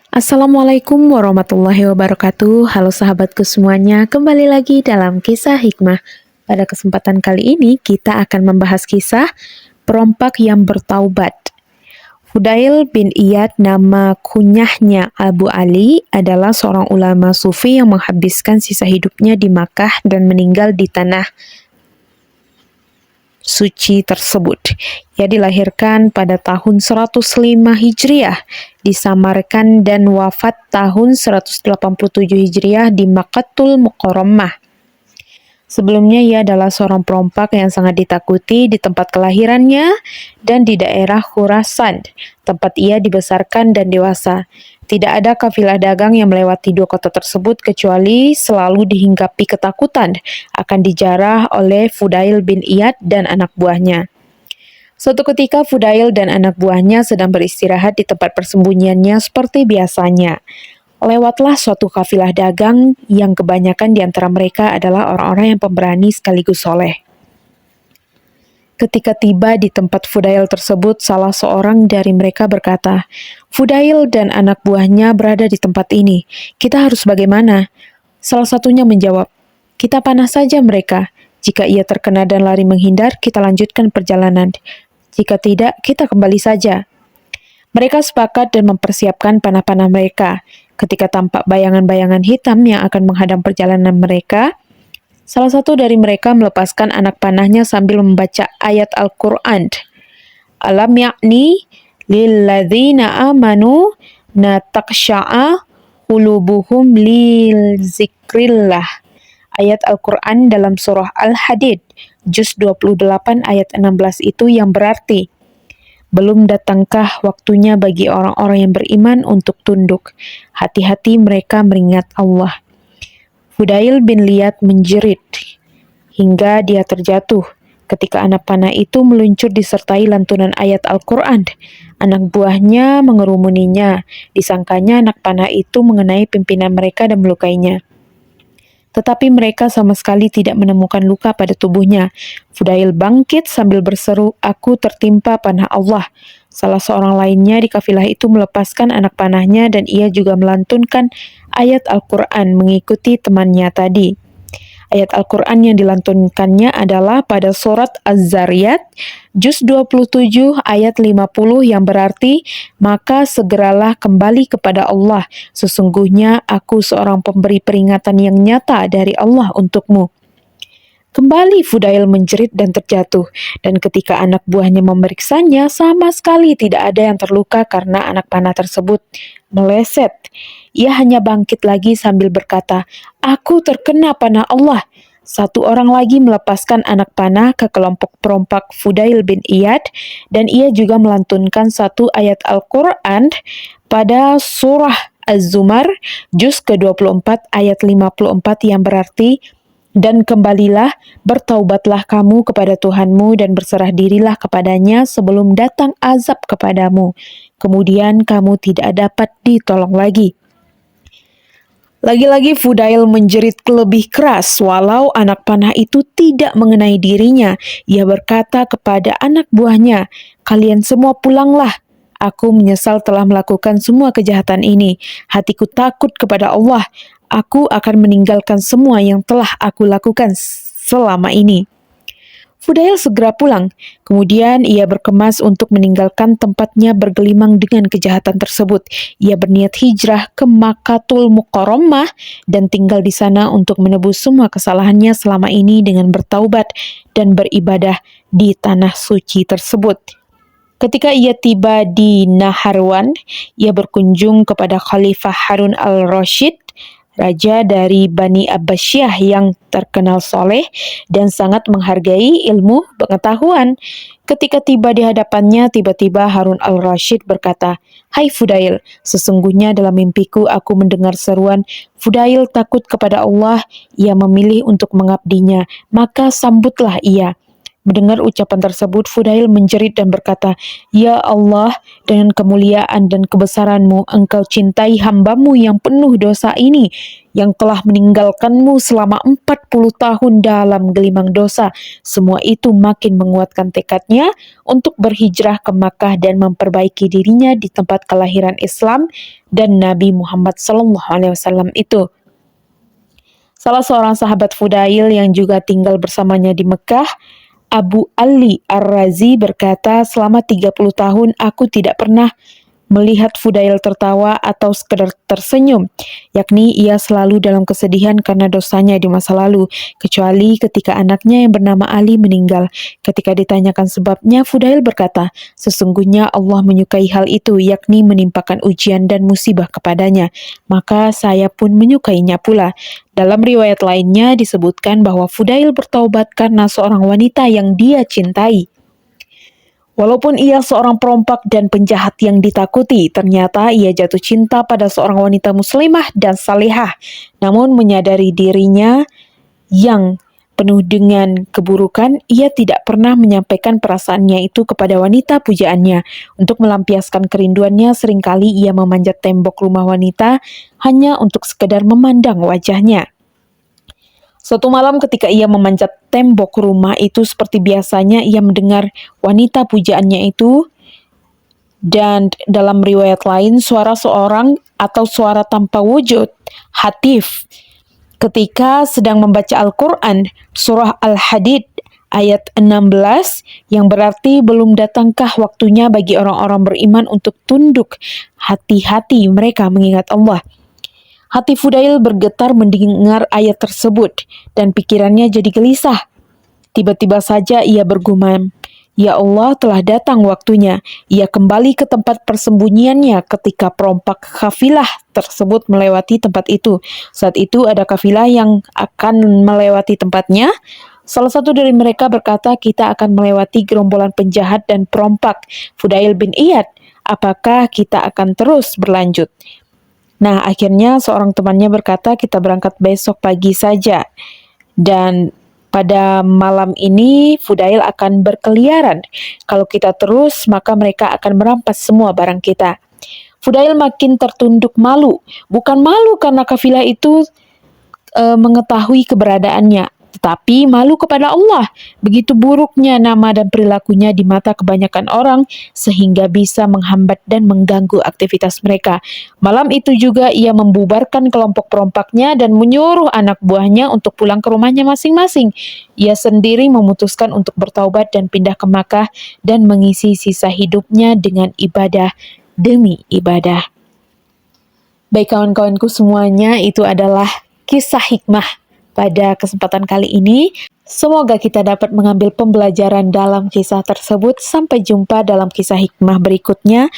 Assalamualaikum warahmatullahi wabarakatuh. Halo sahabatku semuanya, kembali lagi dalam kisah hikmah. Pada kesempatan kali ini kita akan membahas kisah perompak yang bertaubat. Fudail bin Iyad, nama kunyahnya Abu Ali, adalah seorang ulama sufi yang menghabiskan sisa hidupnya di Makkah dan meninggal di tanah suci tersebut. Ia dilahirkan pada tahun 105 Hijriah di Samarkand dan wafat tahun 187 Hijriah di Makkatul Mukarramah. Sebelumnya ia adalah seorang perompak yang sangat ditakuti di tempat kelahirannya dan di daerah Khurasan, tempat ia dibesarkan dan dewasa. Tidak ada kafilah dagang yang melewati dua kota tersebut kecuali selalu dihinggapi ketakutan akan dijarah oleh Fudail bin Iyad dan anak buahnya. Suatu ketika Fudail dan anak buahnya sedang beristirahat di tempat persembunyiannya seperti biasanya. Lewatlah suatu kafilah dagang yang kebanyakan di antara mereka adalah orang-orang yang pemberani sekaligus soleh. Ketika tiba di tempat Fudail tersebut, salah seorang dari mereka berkata, "Fudail dan anak buahnya berada di tempat ini. Kita harus bagaimana?" Salah satunya menjawab, "Kita panah saja mereka. Jika ia terkena dan lari menghindar, kita lanjutkan perjalanan. Jika tidak, kita kembali saja." Mereka sepakat dan mempersiapkan panah-panah mereka. Ketika tampak bayangan-bayangan hitam yang akan menghadang perjalanan mereka, salah satu dari mereka melepaskan anak panahnya sambil membaca ayat Al-Quran. Alam ya'ni lilladzina amanu nataksha'a qulubuhum lil zikrillah. Ayat Al-Quran dalam surah Al-Hadid, juz 28 ayat 16 itu yang berarti, belum datangkah waktunya bagi orang-orang yang beriman untuk tunduk? Hati-hati mereka mengingat Allah. Fudail bin Iyad menjerit hingga dia terjatuh ketika anak panah itu meluncur disertai lantunan ayat Al-Quran. Anak buahnya mengerumuninya, disangkanya anak panah itu mengenai pimpinan mereka dan melukainya. Tetapi mereka sama sekali tidak menemukan luka pada tubuhnya. Fudail bangkit sambil berseru, "Aku tertimpa panah Allah." Salah seorang lainnya di kafilah itu melepaskan anak panahnya dan ia juga melantunkan ayat Al-Quran mengikuti temannya tadi. Ayat Al-Quran yang dilantunkannya adalah pada surat Az-Zariyat, juz 27 ayat 50 yang berarti, "Maka segeralah kembali kepada Allah, sesungguhnya aku seorang pemberi peringatan yang nyata dari Allah untukmu." Kembali Fudail menjerit dan terjatuh, dan ketika anak buahnya memeriksanya, sama sekali tidak ada yang terluka karena anak panah tersebut meleset. Ia hanya bangkit lagi sambil berkata, "Aku terkena panah Allah." Satu orang lagi melepaskan anak panah ke kelompok perompak Fudail bin Iyad, dan ia juga melantunkan satu ayat Al-Quran pada surah Az-Zumar, juz ke-24 ayat 54 yang berarti, "Dan kembalilah, bertaubatlah kamu kepada Tuhanmu dan berserah dirilah kepadanya sebelum datang azab kepadamu. Kemudian kamu tidak dapat ditolong lagi." Lagi-lagi Fudail menjerit lebih keras walau anak panah itu tidak mengenai dirinya. Ia berkata kepada anak buahnya, "Kalian semua pulanglah. Aku menyesal telah melakukan semua kejahatan ini. Hatiku takut kepada Allah. Aku akan meninggalkan semua yang telah aku lakukan selama ini." Fudail segera pulang. Kemudian ia berkemas untuk meninggalkan tempatnya bergelimang dengan kejahatan tersebut. Ia berniat hijrah ke Makkatul Mukarramah dan tinggal di sana untuk menebus semua kesalahannya selama ini dengan bertaubat dan beribadah di tanah suci tersebut. Ketika ia tiba di Naharwan, ia berkunjung kepada Khalifah Harun al-Rasyid, raja dari Bani Abbasiyah yang terkenal soleh dan sangat menghargai ilmu pengetahuan. Ketika tiba di hadapannya, tiba-tiba Harun al-Rasyid berkata, "Hai Fudail, sesungguhnya dalam mimpiku aku mendengar seruan, 'Fudail takut kepada Allah, ia memilih untuk mengabdinya, maka sambutlah ia.' Mendengar ucapan tersebut, Fudail menjerit dan berkata, "Ya Allah, dengan kemuliaan dan kebesaran-Mu, Engkau cintai hamba-Mu yang penuh dosa ini, yang telah meninggalkan-Mu selama 40 tahun dalam gelimang dosa." Semua itu makin menguatkan tekadnya untuk berhijrah ke Makkah dan memperbaiki dirinya di tempat kelahiran Islam dan Nabi Muhammad SAW itu. Salah seorang sahabat Fudail yang juga tinggal bersamanya di Mekah, Abu Ali Ar-Razi berkata, "Selama 30 tahun aku tidak pernah melihat Fudail tertawa atau sekedar tersenyum, yakni ia selalu dalam kesedihan karena dosanya di masa lalu, kecuali ketika anaknya yang bernama Ali meninggal. Ketika ditanyakan sebabnya, Fudail berkata, sesungguhnya Allah menyukai hal itu, yakni menimpakan ujian dan musibah kepadanya, maka saya pun menyukainya pula." Dalam riwayat lainnya disebutkan bahwa Fudail bertaubat karena seorang wanita yang dia cintai. Walaupun ia seorang perompak dan penjahat yang ditakuti, ternyata ia jatuh cinta pada seorang wanita muslimah dan salihah. Namun menyadari dirinya yang penuh dengan keburukan, ia tidak pernah menyampaikan perasaannya itu kepada wanita pujaannya. Untuk melampiaskan kerinduannya, seringkali ia memanjat tembok rumah wanita hanya untuk sekedar memandang wajahnya. Suatu malam ketika ia memanjat tembok rumah itu, seperti biasanya ia mendengar wanita pujaannya itu, dan dalam riwayat lain suara seorang atau suara tanpa wujud, hatif, ketika sedang membaca Al-Quran, surah Al-Hadid ayat 16, yang berarti belum datangkah waktunya bagi orang-orang beriman untuk tunduk, hati-hati mereka mengingat Allah. Hati Fudail bergetar mendengar ayat tersebut, dan pikirannya jadi gelisah. Tiba-tiba saja ia bergumam, "Ya Allah, telah datang waktunya." Ia kembali ke tempat persembunyiannya ketika perompak kafilah tersebut melewati tempat itu. Saat itu ada kafilah yang akan melewati tempatnya. Salah satu dari mereka berkata, "Kita akan melewati gerombolan penjahat dan perompak." Fudail bin Iyad, "Apakah kita akan terus berlanjut?" Nah, akhirnya seorang temannya berkata, "Kita berangkat besok pagi saja." Dan pada malam ini Fudail akan berkeliaran. Kalau kita terus, maka mereka akan merampas semua barang kita. Fudail makin tertunduk malu. Bukan malu karena kafilah itu mengetahui keberadaannya, tetapi malu kepada Allah. Begitu buruknya nama dan perilakunya di mata kebanyakan orang, sehingga bisa menghambat dan mengganggu aktivitas mereka. Malam itu juga ia membubarkan kelompok perompaknya dan menyuruh anak buahnya untuk pulang ke rumahnya masing-masing. Ia sendiri memutuskan untuk bertaubat dan pindah ke Makkah dan mengisi sisa hidupnya dengan ibadah demi ibadah. Baik kawan-kawanku semuanya, itu adalah kisah hikmah pada kesempatan kali ini. Semoga kita dapat mengambil pembelajaran dalam kisah tersebut. Sampai jumpa dalam kisah hikmah berikutnya.